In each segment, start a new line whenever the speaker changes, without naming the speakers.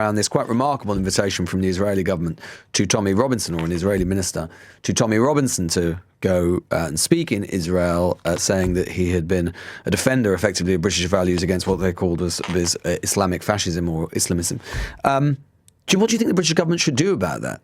Around this quite remarkable invitation from the Israeli government to Tommy Robinson, or an Israeli minister, to Tommy Robinson to go and speak in Israel, saying that he had been a defender, effectively, of British values against what they called as Islamic fascism or Islamism. Jim, what do you think the British government should do about that?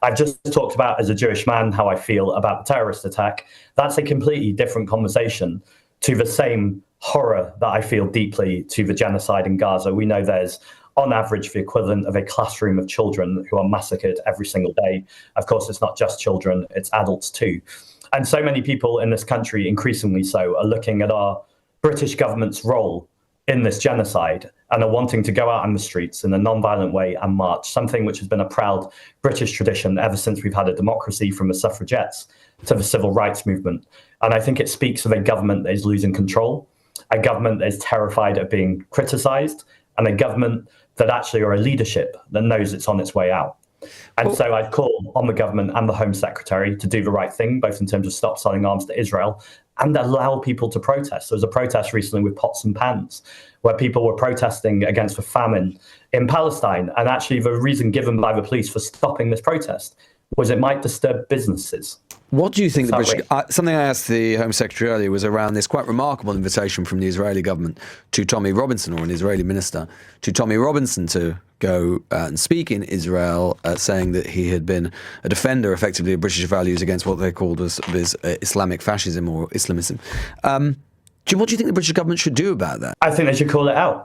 I've just talked about, as a Jewish man, how I feel about the terrorist attack. That's a completely different conversation to the same horror that I feel deeply to the genocide in Gaza. We know there's, on average, the equivalent of a classroom of children who are massacred every single day. Of course, it's not just children, it's adults too. And so many people in this country, increasingly so, are looking at our British government's role in this genocide and are wanting to go out on the streets in a non-violent way and march, something which has been a proud British tradition ever since we've had a democracy, from the suffragettes to the civil rights movement. And I think it speaks of a government that is losing control, a government that is terrified of being criticised, and a government that actually, or a leadership that knows it's on its way out. And so I'd call on the government and the Home Secretary to do the right thing, both in terms of stop selling arms to Israel and allow people to protest. There was a protest recently with pots and pans where people were protesting against the famine in Palestine. And actually the reason given by the police for stopping this protest was it might disturb businesses.
What do you think the British... something I asked the Home Secretary earlier was around this quite remarkable invitation from the Israeli government to Tommy Robinson, or an Israeli minister, to Tommy Robinson to go and speak in Israel, saying that he had been a defender, effectively, of British values against what they called as Islamic fascism or Islamism. Jim, what do you think the British government should do about that?
I think they should call it out.